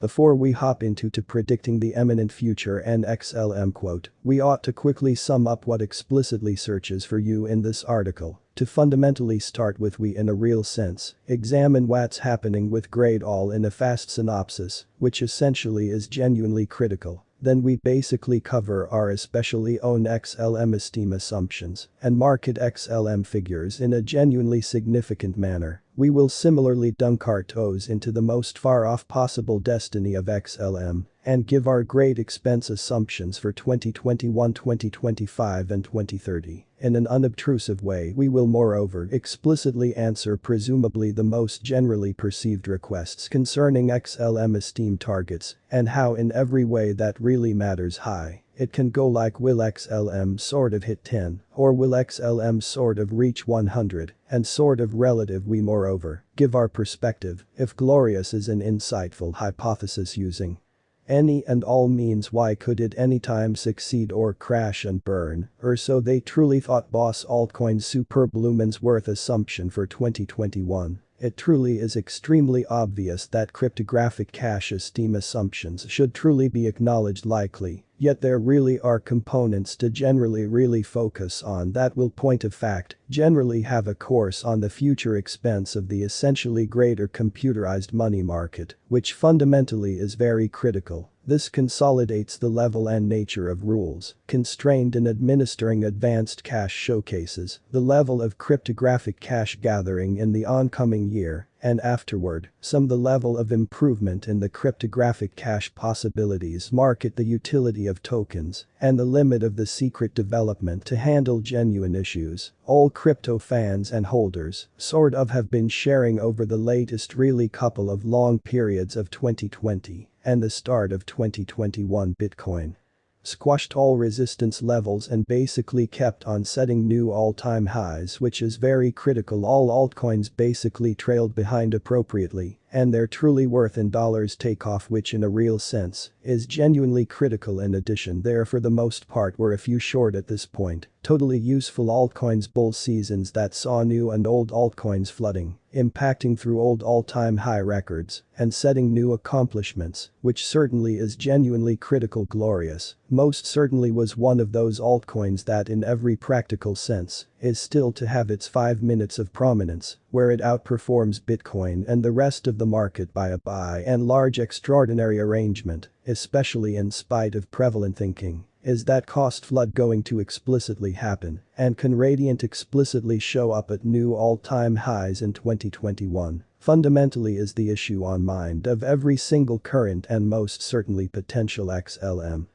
Before we hop into to predicting the eminent future and XLM quote, we ought to quickly sum up what explicitly searches for you in this article. To fundamentally start with we in a real sense, examine what's happening with grade all in a fast synopsis, which essentially is genuinely critical. Then we basically cover our especially own XLM esteem assumptions and market XLM figures in a genuinely significant manner. We will similarly dunk our toes into the most far-off possible destiny of XLM and give our great expense assumptions for 2021, 2025 and 2030. In an unobtrusive way we will moreover explicitly answer presumably the most generally perceived requests concerning XLM esteem targets and how in every way that really matters high. It can go like will XLM sort of hit 10 or will XLM sort of reach 100 and sort of relative we moreover give our perspective if glorious is an insightful hypothesis using any and all means. Why could it anytime succeed or crash and burn, or so they truly thought. Boss altcoins superb lumens worth assumption for 2021. It truly is extremely obvious that cryptographic cache esteem assumptions should truly be acknowledged likely, yet there really are components to generally really focus on that will point of fact generally have a course on the future expense of the essentially greater computerized money market, which fundamentally is very critical. This consolidates the level and nature of rules constrained in administering advanced cache showcases, the level of cryptographic cache gathering in the oncoming year, and afterward, the level of improvement in the cryptographic cache possibilities market, the utility of tokens, and the limit of the secret development to handle genuine issues. All crypto fans and holders sort of have been sharing over the latest really couple of long periods of 2020 and the start of 2021. Bitcoin squashed all resistance levels and basically kept on setting new all-time highs, which is very critical. All altcoins basically trailed behind appropriately, and their truly worth in dollars takeoff, which in a real sense is genuinely critical. In addition, there for the most part were a few short at this point, totally useful altcoins bull seasons that saw new and old altcoins flooding, impacting through old all-time high records and setting new accomplishments, which certainly is genuinely critical. Glorious most certainly was one of those altcoins that in every practical sense is still to have its 5 minutes of prominence, where it outperforms Bitcoin and the rest of the market by a by and large extraordinary arrangement, especially in spite of prevalent thinking. Is that cost flood going to explicitly happen, and can Radiant explicitly show up at new all-time highs in 2021? Fundamentally is the issue on mind of every single current and most certainly potential XLM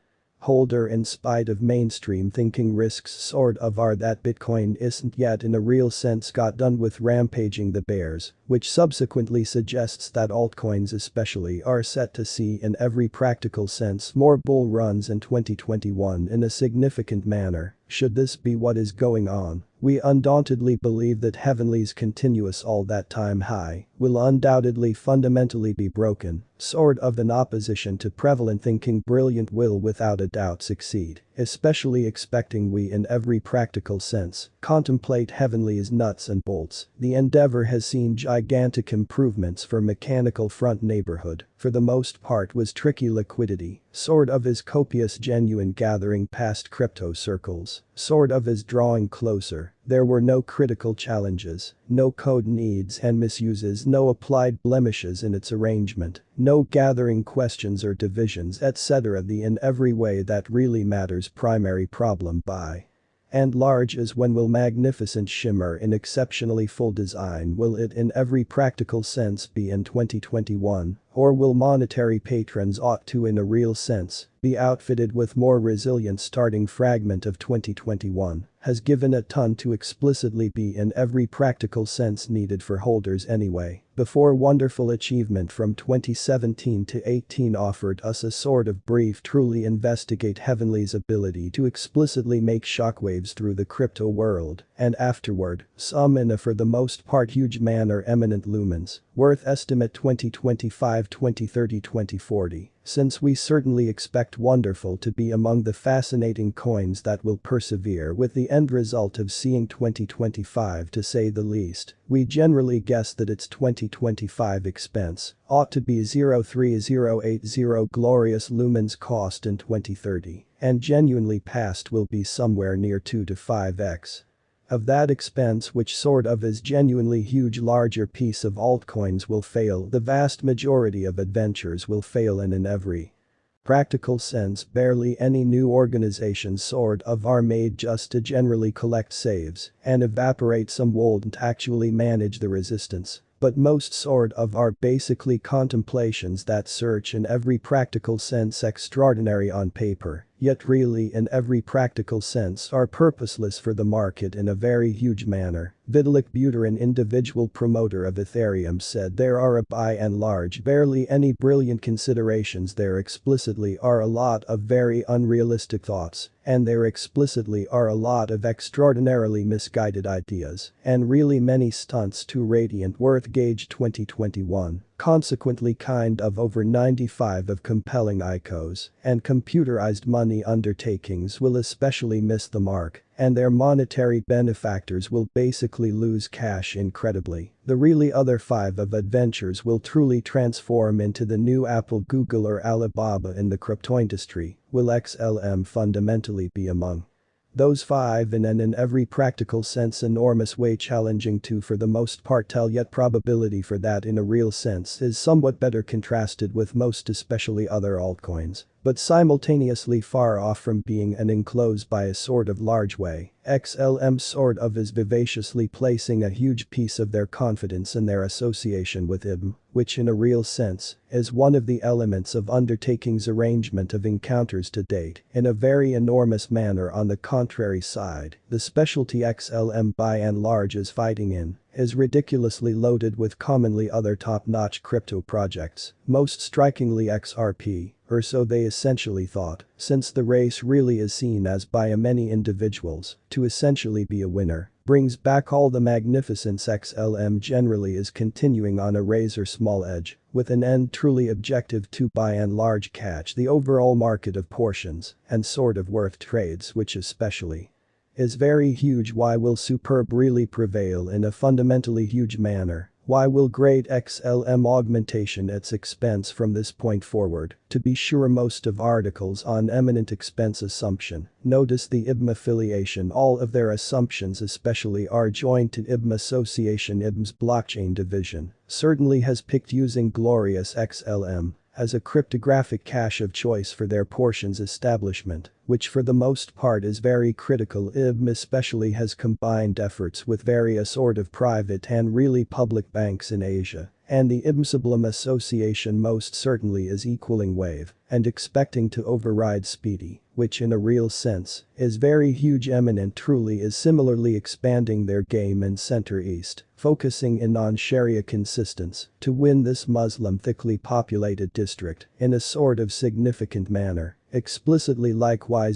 holder. In spite of mainstream thinking, risks sort of are that Bitcoin isn't yet in a real sense got done with rampaging the bears, which subsequently suggests that altcoins especially are set to see in every practical sense more bull runs in 2021 in a significant manner. Should this be what is going on, we undauntedly believe that Heavenly's continuous all that time high will undoubtedly fundamentally be broken, sort of in opposition to prevalent thinking. Brilliant will without a doubt succeed, especially expecting we in every practical sense contemplate Heavenly's nuts and bolts. The endeavor has seen gigantic improvements for mechanical front neighborhood, for the most part was tricky liquidity, sort of is copious genuine gathering past crypto circles, sort of is drawing closer. There were no critical challenges, no code needs and misuses, no applied blemishes in its arrangement, no gathering questions or divisions etc. The in every way that really matters primary problem by and large is when will magnificent shimmer in exceptionally full design, will it in every practical sense be in 2021, or will monetary patrons ought to in a real sense be outfitted with more resilient starting fragment of 2021 has given a ton to explicitly be in every practical sense needed for holders anyway. Before wonderful achievement from 2017 to 18 offered us a sort of brief truly investigate Heavenly's ability to explicitly make shockwaves through the crypto world, and afterward, some in a for the most part huge manner eminent lumens, Worth estimate 2025, 2030, 2040. Since we certainly expect wonderful to be among the fascinating coins that will persevere with the end result of seeing 2025 to say the least, we generally guess that its 2025 expense ought to be 0.3080 glorious lumens cost in 2030, and genuinely past will be somewhere near 2 to 5x. Of that expense, which sort of is genuinely huge, larger piece of altcoins will fail. The vast majority of adventures will fail, and in every practical sense barely any new organizations sort of are made just to generally collect saves and evaporate. Some won't actually manage the resistance, but most sort of are basically contemplations that search in every practical sense extraordinary on paper, yet really in every practical sense are purposeless for the market in a very huge manner. Vitalik Buterin, individual promoter of Ethereum, said there are by and large barely any brilliant considerations. There explicitly are a lot of very unrealistic thoughts, and there explicitly are a lot of extraordinarily misguided ideas, and really many stunts too radiant. Worth gauge 2021. Consequently kind of over 95 of compelling ICOs and computerized money undertakings will especially miss the mark, and their monetary benefactors will basically lose cash incredibly. The really other 5 of adventures will truly transform into the new Apple, Google or Alibaba in the crypto industry. Will XLM fundamentally be among those 5 in every practical sense enormous way challenging to for the most part tell, yet probability for that in a real sense is somewhat better contrasted with most, especially other altcoins, but simultaneously far off from being enclosed by a sort of large way. XLM sort of is vivaciously placing a huge piece of their confidence in their association with IBM, which in a real sense is one of the elements of undertaking's arrangement of encounters to date. In a very enormous manner on the contrary side, the specialty XLM by and large is fighting in is ridiculously loaded with commonly other top-notch crypto projects, most strikingly XRP, or so they essentially thought, since the race really is seen as by many individuals to essentially be a winner. Brings back all the magnificence. XLM generally is continuing on a razor small edge, with an end truly objective to by and large catch the overall market of portions and sort of worth trades, which especially is very huge. Why will superb really prevail in a fundamentally huge manner? Why will great XLM augmentation its expense from this point forward? To be sure, most of articles on eminent expense assumption notice the IBM affiliation. All of their assumptions especially are joined to IBM association. IBM's blockchain division certainly has picked using glorious XLM as a cryptographic cache of choice for their portions establishment, which for the most part is very critical. IBM especially has combined efforts with various sort of private and really public banks in Asia, and the IBM Sublime Association most certainly is equaling Wave and expecting to override Speedy, which in a real sense is very huge. Eminent truly is similarly expanding their game in Center East, focusing in on Sharia consistence to win this Muslim thickly populated district in a sort of significant manner. Explicitly likewise